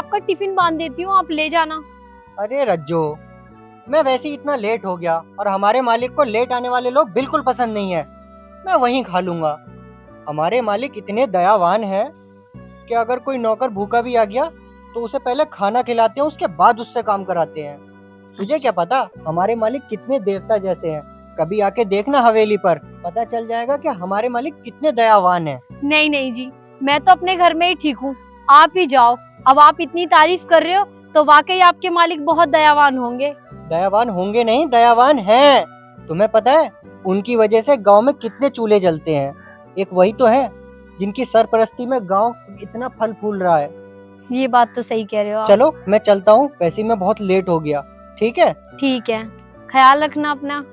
आपका टिफिन बांध देती हूँ, आप ले जाना। अरे रज्जो, मैं वैसे ही इतना लेट हो गया और हमारे मालिक को लेट आने वाले लोग बिल्कुल पसंद नहीं है। मैं वहीं खा लूंगा। हमारे मालिक इतने दयावान हैं कि अगर कोई नौकर भूखा भी आ गया तो उसे पहले खाना खिलाते हैं, उसके बाद उससे काम कराते हैं। तुझे क्या पता हमारे मालिक कितने देवता जैसे हैं। कभी आके देखना हवेली पर, पता चल जाएगा कि हमारे मालिक कितने दयावान हैं। नहीं नहीं जी, मैं तो अपने घर में ही ठीक हूँ, आप ही जाओ। अब आप इतनी तारीफ कर रहे हो तो वाकई आपके मालिक बहुत दयावान होंगे। दयावान होंगे नहीं, दयावान हैं। तुम्हें पता है उनकी वजह से गांव में कितने चूल्हे जलते हैं। एक वही तो है जिनकी सरपरस्ती में गांव इतना फल फूल रहा है। ये बात तो सही कह रहे हो आप। चलो मैं चलता हूँ, वैसे ही मैं बहुत लेट हो गया। ठीक है? ठीक है, ख्याल रखना अपना।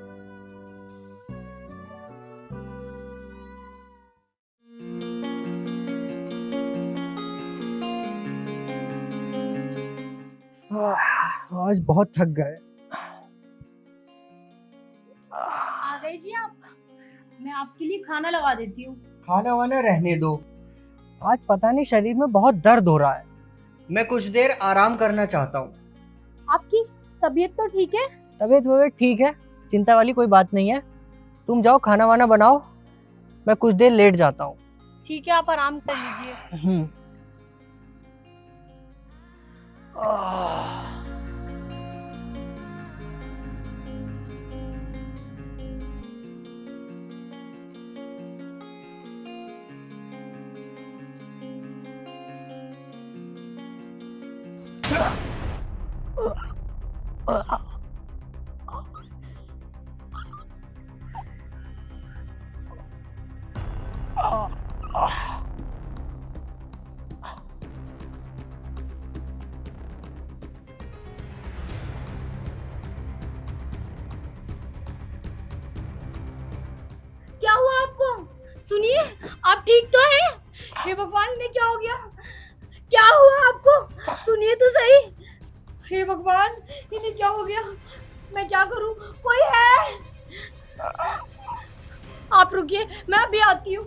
आज बहुत थक गए। आ गए जी आप, मैं आपके लिए खाना लगा देती हूँ। खाना वाना रहने दो, आज पता नहीं शरीर में बहुत दर्द हो रहा है। मैं कुछ देर आराम करना चाहता हूँ। आपकी तबीयत तो ठीक है? तबीयत वबीयत ठीक है, चिंता वाली कोई बात नहीं है। तुम जाओ खाना वाना बनाओ, मैं कुछ देर लेट जाता हूँ। ठीक है, आप आराम कर लीजिए। क्या हुआ आपको? सुनिए, आप ठीक तो हैं? हे भगवान, इन्हें क्या हो गया? क्या हुआ आपको? सुनिए तो सही। हे भगवान, इन्हें क्या हो गया? मैं क्या करूं? कोई है? आप रुकिए, मैं अभी आती हूँ।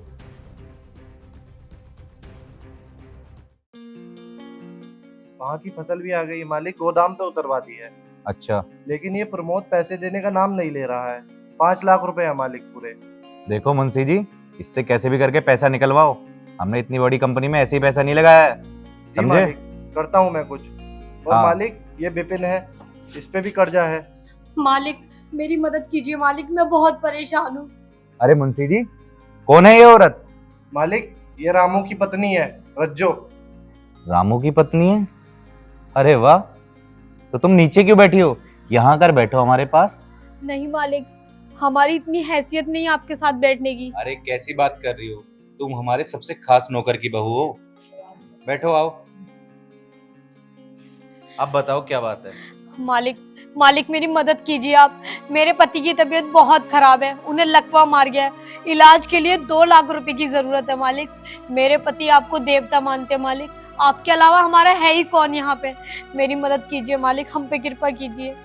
वहाँ की फसल भी आ गई, मालिक गोदाम तो उतरवा दी है। अच्छा, लेकिन ये प्रमोद पैसे देने का नाम नहीं ले रहा है। 5 लाख रुपए है मालिक पूरे। देखो मुंशी जी, इससे कैसे भी करके पैसा निकलवाओ। हमने इतनी बड़ी कंपनी में ऐसे ही पैसा नहीं लगाया है, जी समझे? मालिक, करता हूँ मैं कुछ। और हाँ। मालिक ये विपिन है, इस पे भी कर्जा है। मालिक, मेरी मदद कीजिए मालिक, मैं बहुत परेशान हूँ। अरे मुंशी जी, कौन है ये औरत? मालिक ये रामू की पत्नी है, रज्जो। रामू की पत्नी है? अरे वाह, तो तुम नीचे क्यों बैठी हो? यहाँ कर बैठो हमारे पास। नहीं मालिक, हमारी इतनी हैसियत नहीं आपके साथ बैठने की। अरे कैसी बात कर रही हो, तुम हमारे सबसे खास नौकर की बहू हो। बैठो, आओ। अब बताओ क्या बात है? मालिक मेरी मदद कीजिए आप। मेरे पति की तबीयत बहुत खराब है, उन्हें लकवा मार गया है। इलाज के लिए 2 लाख रुपए की जरूरत है मालिक। मेरे पति आपको देवता मानते हैं मालिक, आपके अलावा हमारा है ही कौन यहाँ पे। मेरी मदद कीजिए मालिक, हम पे कृपा कीजिए।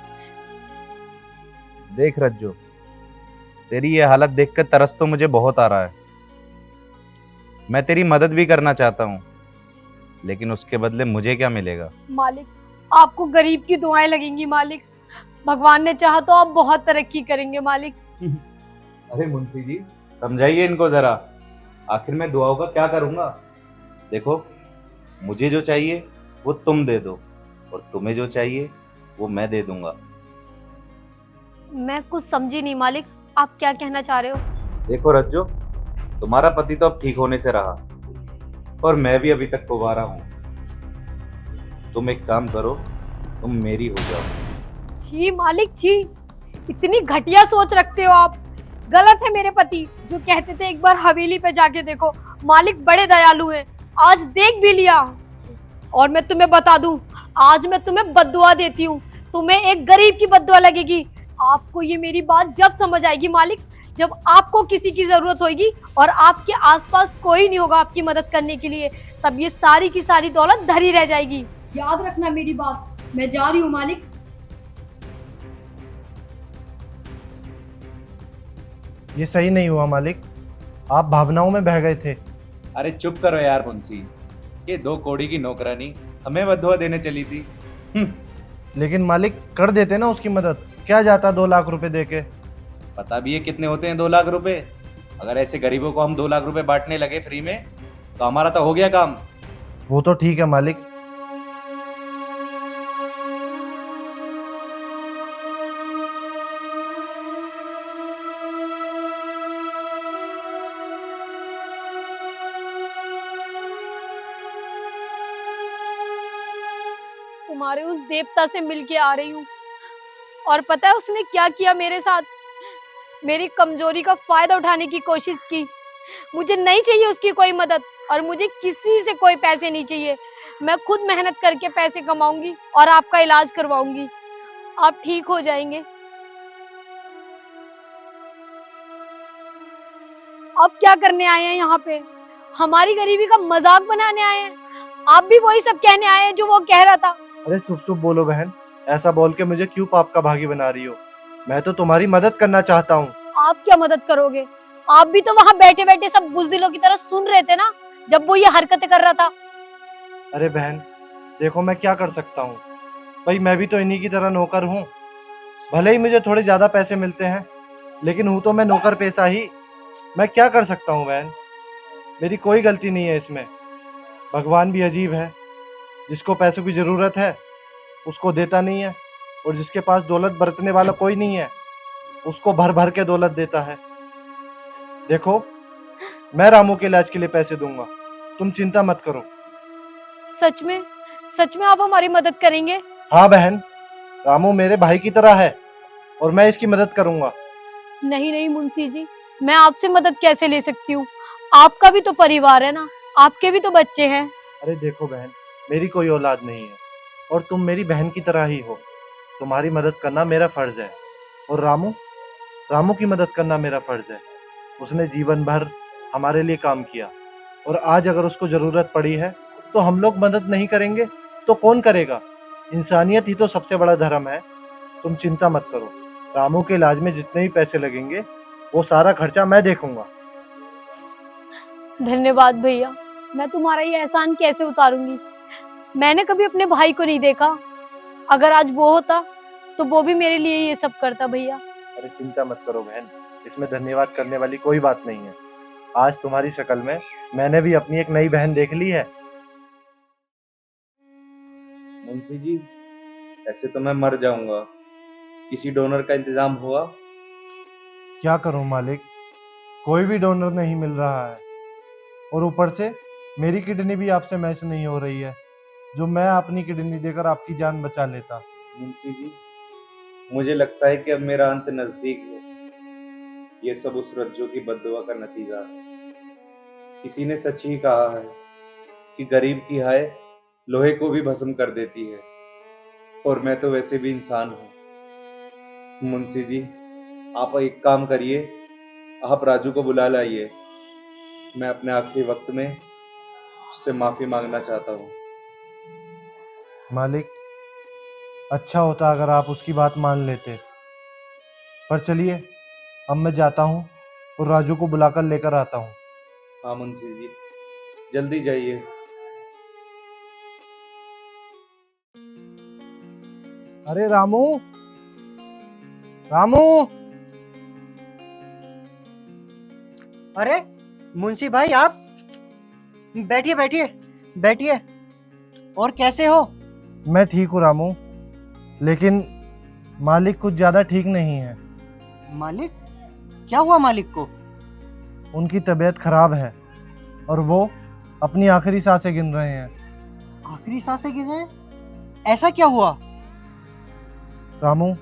देख रज्जो, तेरी ये हालत देखकर तरस तो मुझे बहुत आ रहा है। मैं तेरी मदद भी करना चाहता हूँ, लेकिन उसके बदले मुझे क्या मिलेगा? मालिक, आपको गरीब की दुआएं लगेंगी मालिक। भगवान ने चाहा तो आप बहुत तरक्की करेंगे मालिक। अरे मुंशी जी, समझाइए इनको जरा। आखिर मैं दुआओं का क्या करूंगा? देखो, मुझे जो चाहिए वो तुम दे दो, और तुम्हें जो चाहिए वो मैं दे दूंगा। मैं कुछ समझी नहीं मालिक, आप क्या कहना चाह रहे हो? देखो रज्जो, तुम्हारा पति तो अब ठीक होने से रहा, और मैं भी अभी तक कुंवारा हूँ। तुम एक काम करो, तुम मेरी हो जाओ। छी मालिक छी, इतनी घटिया सोच रखते हो आप। गलत है मेरे पति जो कहते थे एक बार हवेली पे जाके देखो। मालिक बड़े दयालु हैं, आज देख भी लिया। और मैं तुम्हें बता दूं, आज मैं तुम्हें बद्दुआ देती हूँ। तुम्हें एक गरीब की बद्दुआ लगेगी। आपको ये मेरी बात जब समझ आएगी मालिक, जब आपको किसी की जरूरत होगी और आपके आसपास कोई नहीं होगा आपकी मदद करने के लिए, तब ये सारी की सारी दौलत धरी रह जाएगी। याद रखना मेरी बात। मैं जा रही हूँ मालिक। ये सही नहीं हुआ मालिक, आप भावनाओं में बह गए थे। अरे चुप करो यार मुंशी, ये 2 कौड़ी की नौकरानी हमें बददुआ देने चली थी। लेकिन मालिक कर देते ना उसकी मदद, क्या जाता 2 लाख रुपए देके। पता भी है कितने होते हैं 2 लाख रुपए? अगर ऐसे गरीबों को हम 2 लाख रुपए बांटने लगे फ्री में तो हमारा तो हो गया काम। वो तो ठीक है मालिक, तुम्हारे उस देवता से मिलके आ रही हूँ और पता है उसने क्या किया मेरे साथ? मेरी कमजोरी का फायदा उठाने की कोशिश की। मुझे नहीं चाहिए उसकी कोई मदद और मुझे किसी से कोई पैसे नहीं चाहिए। मैं खुद मेहनत करके पैसे कमाऊंगी और आपका इलाज करवाऊंगी। आप ठीक हो जाएंगे। अब क्या करने आए हैं यहाँ पे? हमारी गरीबी का मजाक बनाने आए हैं? आप भी वही सब कहने आए हैं जो वो कह रहा था। अरे चुप चुप बोलो बहन, ऐसा बोल के मुझे क्यों पाप का भागी बना रही हो? मैं तो तुम्हारी मदद करना चाहता हूँ। आप क्या मदद करोगे? आप भी तो वहाँ बैठे बैठे सब बुज़दिलों की तरह सुन रहे थे ना, जब वो ये हरकतें कर रहा था। अरे बहन देखो, मैं क्या कर सकता हूँ? भाई मैं भी तो इन्हीं की तरह नौकर हूँ। भले ही मुझे थोड़े ज्यादा पैसे मिलते हैं, लेकिन हूँ तो मैं नौकर पैसा ही। मैं क्या कर सकता हूँ बहन? मेरी कोई गलती नहीं है इसमें। भगवान भी अजीब है, जिसको पैसों की जरूरत है उसको देता नहीं है, और जिसके पास दौलत बरतने वाला कोई नहीं है उसको भर भर के दौलत देता है। देखो, मैं रामू के इलाज के लिए पैसे दूंगा, तुम चिंता मत करो। सच में? सच में आप हमारी मदद करेंगे? हाँ बहन, रामू मेरे भाई की तरह है और मैं इसकी मदद करूंगा। नहीं नहीं मुंशी जी, मैं आपसे मदद कैसे ले सकती हूँ? आपका भी तो परिवार है ना, आपके भी तो बच्चे हैं। अरे देखो बहन, मेरी कोई औलाद नहीं है और तुम मेरी बहन की तरह ही हो। तुम्हारी मदद करना मेरा फर्ज है, और रामू की मदद करना मेरा फर्ज है। उसने जीवन भर हमारे लिए काम किया, और आज अगर उसको जरूरत पड़ी है तो हम लोग मदद नहीं करेंगे तो कौन करेगा? इंसानियत ही तो सबसे बड़ा धर्म है। तुम चिंता मत करो, रामू के इलाज में जितने भी पैसे लगेंगे वो सारा खर्चा मैं देखूंगा। धन्यवाद भैया, मैं तुम्हारा ये एहसान कैसे उतारूंगी? मैंने कभी अपने भाई को नहीं देखा। अगर आज वो होता तो वो भी मेरे लिए ये सब करता भैया। अरे चिंता मत करो बहन, इसमें धन्यवाद करने वाली कोई बात नहीं है। आज तुम्हारी शक्ल में मैंने भी अपनी एक नई बहन देख ली है। मुंशी जी, ऐसे तो मैं मर जाऊंगा। किसी डोनर का इंतजाम हुआ? क्या करूं मालिक, कोई भी डोनर नहीं मिल रहा है, और ऊपर से मेरी किडनी भी आपसे मैच नहीं हो रही है, जो मैं अपनी किडनी देकर आपकी जान बचा लेता। मुंशी जी, मुझे लगता है कि अब मेरा अंत नजदीक है। ये सब उस रज्जो की बद्दुआ का नतीजा है। किसी ने सच ही कहा है कि गरीब की हाय लोहे को भी भस्म कर देती है, और मैं तो वैसे भी इंसान हूँ। मुंशी जी, आप एक काम करिए, आप राजू को बुला लाइए। मैं अपने आखिरी वक्त में उससे माफी मांगना चाहता हूँ। मालिक, अच्छा होता अगर आप उसकी बात मान लेते, पर चलिए अब मैं जाता हूँ और राजू को बुलाकर लेकर आता हूँ। हाँ मुंशी जी, जल्दी जाइए। अरे रामू, रामू! अरे मुंशी भाई, आप बैठिए बैठिए बैठिए। और कैसे हो? मैं ठीक हूँ रामू, लेकिन मालिक कुछ ज्यादा ठीक नहीं है। मालिक? क्या हुआ मालिक को? उनकी तबीयत खराब है और वो अपनी आखिरी सांसें गिन रहे हैं। आखिरी सांसें गिन रहे हैं? ऐसा क्या हुआ? रामू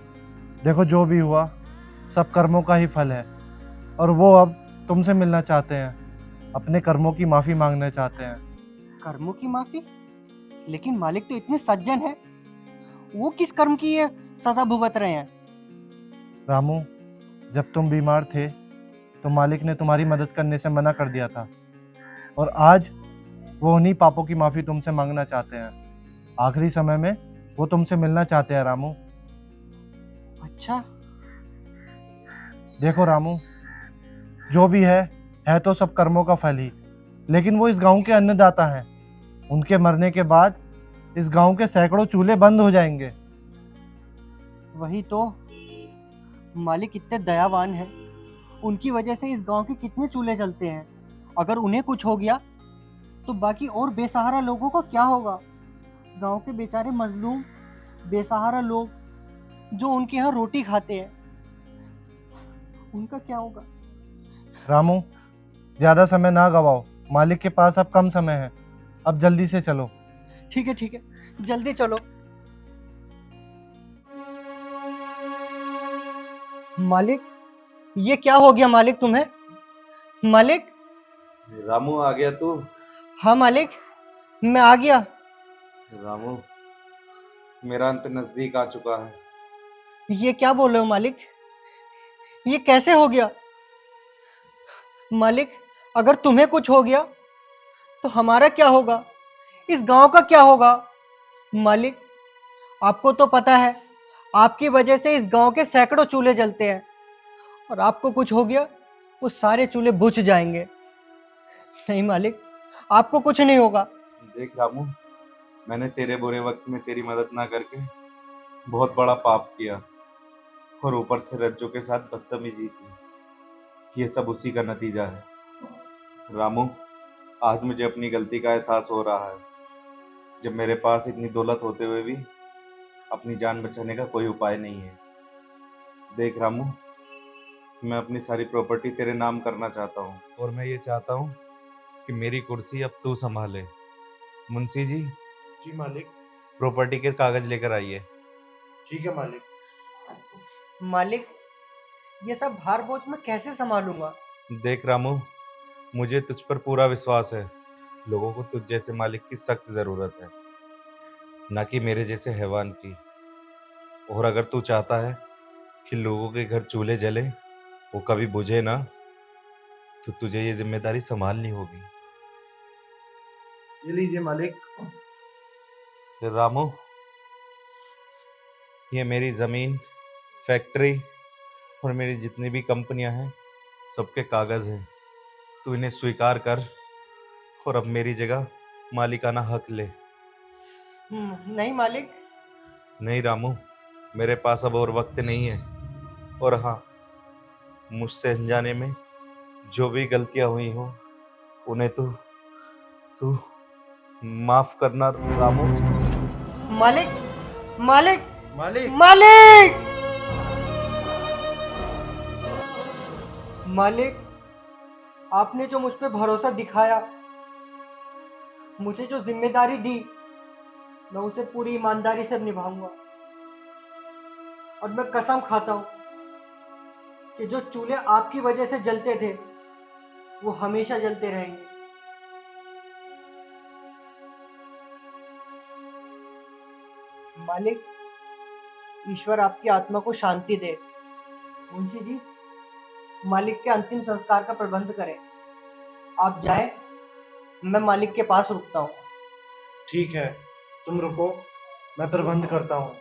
देखो, जो भी हुआ सब कर्मों का ही फल है, और वो अब तुमसे मिलना चाहते हैं, अपने कर्मों की माफी मांगना चाहते हैं। कर्मों की माफी? लेकिन मालिक तो इतने सज्जन है, वो किस कर्म की ये सजा भुगत रहे हैं? रामू, जब तुम बीमार थे तो मालिक ने तुम्हारी मदद करने से मना कर दिया था, और आज वो उन्हीं पापों की माफी तुमसे मांगना चाहते हैं। आखिरी समय में वो तुमसे मिलना चाहते हैं रामू। अच्छा। देखो रामू, जो भी है तो सब कर्मों का फल ही, लेकिन वो इस गांव के अन्नदाता हैं। उनके मरने के बाद इस गांव के सैकड़ों चूल्हे बंद हो जाएंगे। वही तो, मालिक इतने दयावान हैं, उनकी वजह से इस गांव के कितने चूल्हे जलते हैं। अगर उन्हें कुछ हो गया तो बाकी और बेसहारा लोगों का क्या होगा? गांव के बेचारे मजलूम बेसहारा लोग जो उनके यहाँ रोटी खाते हैं, उनका क्या होगा? रामू, ज्यादा समय ना गवाओ, मालिक के पास अब कम समय है, अब जल्दी से चलो। ठीक है, जल्दी चलो। मालिक, ये क्या हो गया मालिक तुम्हें? मालिक? रामू, आ गया तू? हाँ मालिक, मैं आ गया। रामू, मेरा अंत नजदीक आ चुका है। ये क्या बोल रहे हो मालिक? ये कैसे हो गया? मालिक, अगर तुम्हें कुछ हो गया तो हमारा क्या होगा? इस गांव का क्या होगा? मालिक, आपको तो पता है, आपकी वजह से इस गांव के सैकड़ों चूल्हे जलते हैं, और आपको कुछ हो गया वो सारे चूल्हे बुझ जाएंगे। नहीं मालिक, आपको कुछ नहीं होगा। देख रामू, मैंने तेरे बुरे वक्त में तेरी मदद ना करके बहुत बड़ा पाप किया, और ऊपर से रज्जो के साथ बदतमीजी की। ये सब उसी का नतीजा है। रामू, आज मुझे अपनी गलती का एहसास हो रहा है। जब मेरे पास इतनी दौलत होते हुए भी अपनी जान बचाने का कोई उपाय नहीं है। देख रामू, मैं अपनी सारी प्रॉपर्टी तेरे नाम करना चाहता हूँ, और मैं ये चाहता हूँ कि मेरी कुर्सी अब तू संभाले। मुंशी जी, जी मालिक। प्रॉपर्टी के कागज लेकर आइए। ठीक है मालिक। मालिक, ये सब भार बोझ मैं कैसे संभालूंगा? देख रामू, मुझे तुझ पर पूरा विश्वास है। लोगों को तुझ जैसे मालिक की सख्त जरूरत है, ना कि मेरे जैसे हैवान की। और अगर तू चाहता है कि लोगों के घर चूल्हे जले, वो कभी बुझे ना, तो तुझे ये जिम्मेदारी संभालनी होगी। ये लीजिए मालिक। फिर रामू, ये मेरी जमीन, फैक्ट्री और मेरी जितनी भी कंपनियां हैं, सबके कागज हैं। तू इन्हें स्वीकार कर और अब मेरी जगह मालिकाना हक ले। नहीं मालिक। नहीं रामू, मेरे पास अब और वक्त नहीं है। और हाँ, मुझसे अनजाने में जो भी गलतियां हुई हो, उन्हें तू तू माफ करना रामू। मालिक, मालिक, मालिक। मालिक, मालिक, आपने जो मुझ पे भरोसा दिखाया, मुझे जो जिम्मेदारी दी, मैं उसे पूरी ईमानदारी से निभाऊंगा। और मैं कसम खाता हूं कि जो चूल्हे आपकी वजह से जलते थे, वो हमेशा जलते रहेंगे। मालिक, ईश्वर आपकी आत्मा को शांति दे। मुंशी जी, मालिक के अंतिम संस्कार का प्रबंध करें। आप जाएं, मैं मालिक के पास रुकता हूँ। ठीक है, तुम रुको, मैं प्रबंध करता हूँ।